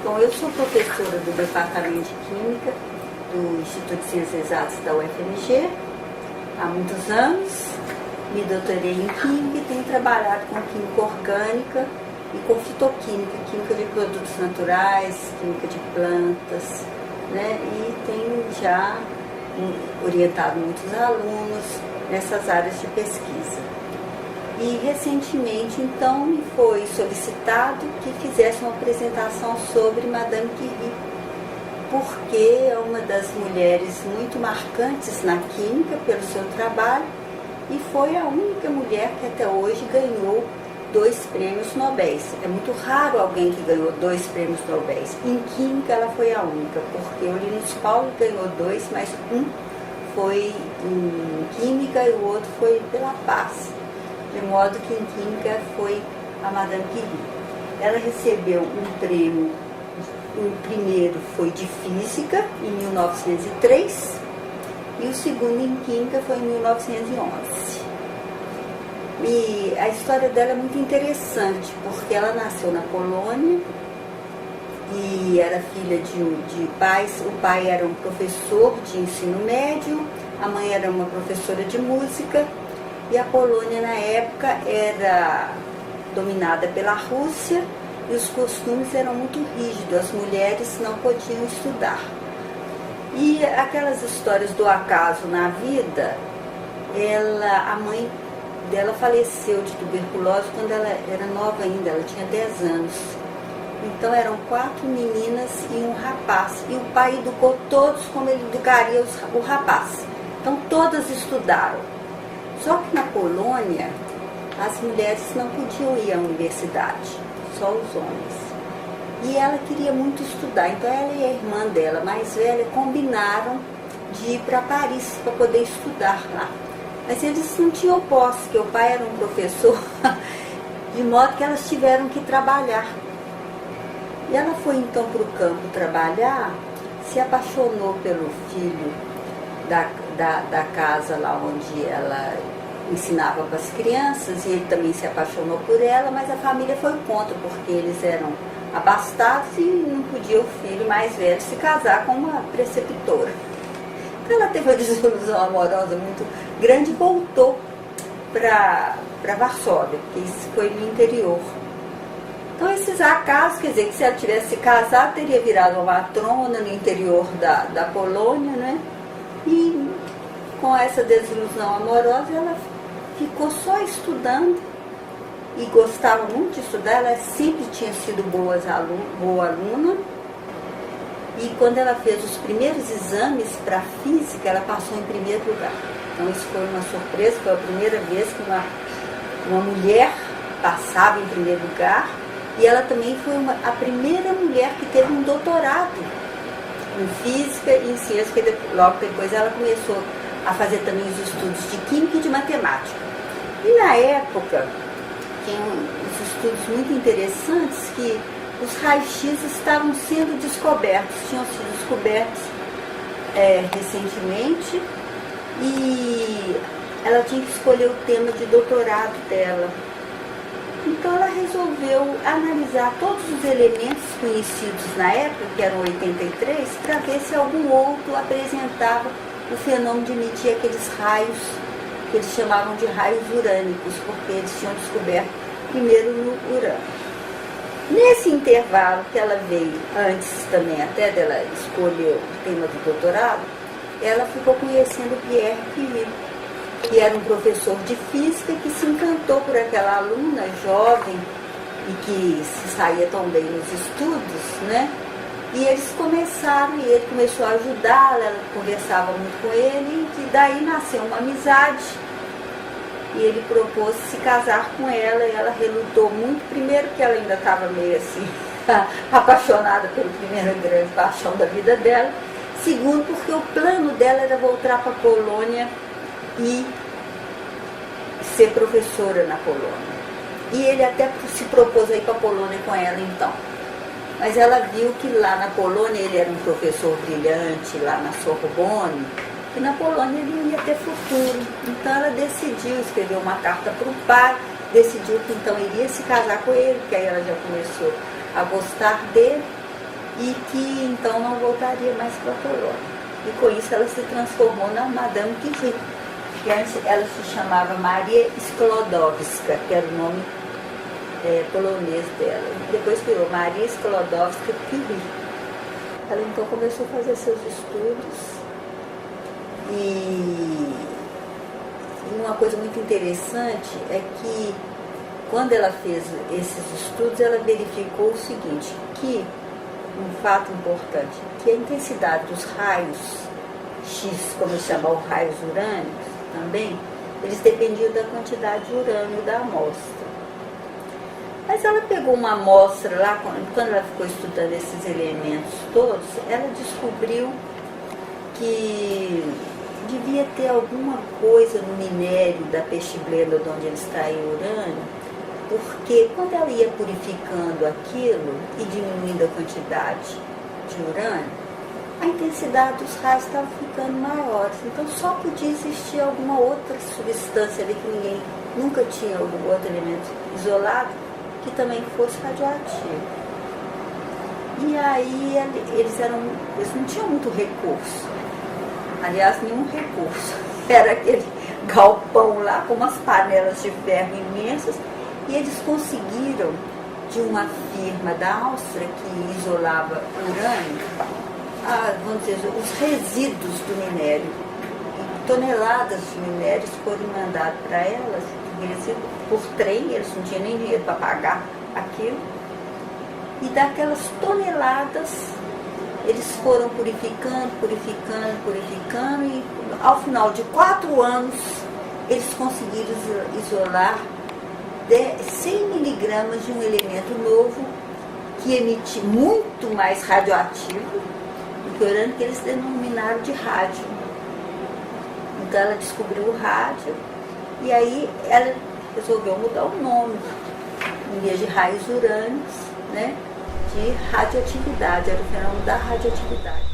Bom, eu sou professora do Departamento de Química do Instituto de Ciências Exatas da UFMG há muitos anos. Me doutorei em Química e tenho trabalhado com Química Orgânica e com Fitoquímica, Química de produtos naturais, Química de plantas, né? E tenho já orientado muitos alunos nessas áreas de pesquisa. E recentemente, então, me foi solicitado que fizesse uma apresentação sobre Madame Curie, porque é uma das mulheres muito marcantes na química pelo seu trabalho e foi a única mulher que até hoje ganhou 2 prêmios Nobel. É muito raro alguém que ganhou 2 prêmios Nobel. Em química ela foi a única, porque o Linus Pauling ganhou 2, mas um foi em química e o outro foi pela paz. De modo que em química foi a Madame Curie. Ela recebeu um prêmio, o primeiro foi de física, em 1903, e o segundo em química foi em 1911. E a história dela é muito interessante, porque ela nasceu na Polônia e era filha de pais. O pai era um professor de ensino médio, a mãe era uma professora de música. E a Polônia, na época, era dominada pela Rússia e os costumes eram muito rígidos, as mulheres não podiam estudar. E aquelas histórias do acaso na vida, a mãe dela faleceu de tuberculose quando ela era nova ainda, ela tinha 10 anos. Então eram 4 meninas e um rapaz. E o pai educou todos como ele educaria o rapaz. Então todas estudaram. Só que na Polônia, as mulheres não podiam ir à universidade, só os homens. E ela queria muito estudar, então ela e a irmã dela, mais velha, combinaram de ir para Paris para poder estudar lá. Mas eles não tinham posse, porque o pai era um professor, de modo que elas tiveram que trabalhar. E ela foi então para o campo trabalhar, se apaixonou pelo filho da casa lá onde ela ensinava para as crianças, e ele também se apaixonou por ela, mas a família foi contra, porque eles eram abastados e não podia o filho mais velho se casar com uma preceptora. Então ela teve uma desilusão amorosa muito grande e voltou para Varsóvia, porque isso foi no interior. Então esses acasos, quer dizer, que se ela tivesse se casado, teria virado uma matrona no interior da Polônia, né? E com essa desilusão amorosa, ela ficou só estudando e gostava muito de estudar. Ela sempre tinha sido boa aluna. E quando ela fez os primeiros exames para física, ela passou em primeiro lugar. Então isso foi uma surpresa, foi a primeira vez que uma mulher passava em primeiro lugar. E ela também foi a primeira mulher que teve um doutorado em física e em ciência, porque logo depois ela começou a fazer também os estudos de química e de matemática. E na época, tinha uns estudos muito interessantes que os raios-x estavam sendo descobertos, tinham sido descobertos recentemente, e ela tinha que escolher o tema de doutorado dela. Então ela resolveu analisar todos os elementos conhecidos na época, que eram 83, para ver se algum outro apresentava o fenômeno de emitir aqueles raios que eles chamavam de raios urânicos, porque eles tinham descoberto primeiro no urânio. Nesse intervalo que ela veio, antes também até dela escolher o tema do doutorado, ela ficou conhecendo Pierre Curie, que era um professor de física que se encantou por aquela aluna jovem e que se saía tão bem nos estudos, né? E eles começaram, e ele começou a ajudá-la, ela conversava muito com ele, e daí nasceu uma amizade. E ele propôs se casar com ela, e ela relutou muito, primeiro que ela ainda estava meio assim, apaixonada pela primeira grande paixão da vida dela, segundo porque o plano dela era voltar para a Polônia e ser professora na Polônia. E ele até se propôs a ir para a Polônia com ela então. Mas ela viu que lá na Polônia ele era um professor brilhante, lá na Sorbonne, que na Polônia ele não ia ter futuro. Então ela decidiu escrever uma carta para o pai, decidiu que então iria se casar com ele, que aí ela já começou a gostar dele. e que então não voltaria mais para a Polônia. E com isso ela se transformou na Madame Curie, que antes ela se chamava Maria Sklodowska, que era o nome polonês dela. Depois virou Maria Sklodowska Curie. Ela então começou a fazer seus estudos e uma coisa muito interessante é que quando ela fez esses estudos, ela verificou o seguinte, que um fato importante, que a intensidade dos raios X, como eles chamam raios urânicos também, eles dependiam da quantidade de urânio da amostra. Mas ela pegou uma amostra lá, quando ela ficou estudando esses elementos todos, ela descobriu que devia ter alguma coisa no minério da peixe-blenda de onde ele extrai o urânio, porque quando ela ia purificando aquilo e diminuindo a quantidade de urânio, a intensidade dos raios estava ficando maiores. Então só podia existir alguma outra substância ali que ninguém nunca tinha, algum outro elemento isolado, que também fosse radioativo. E aí eles não tinham muito recurso. Aliás, nenhum recurso. Era aquele galpão lá com umas panelas de ferro imensas e eles conseguiram, de uma firma da Áustria que isolava urânio, vamos dizer, os resíduos do minério. E toneladas de minérios foram mandados para elas, por trem, eles não tinham nem dinheiro para pagar aquilo. E daquelas toneladas, eles foram purificando, e ao final de 4 anos, eles conseguiram isolar 100 miligramas de um elemento novo que emite muito mais radioativo do que o urânio, que eles denominaram de rádio. Então ela descobriu o rádio e aí ela resolveu mudar o nome, em vez de raios urânicos, né, de radioatividade, era o fenômeno da radioatividade.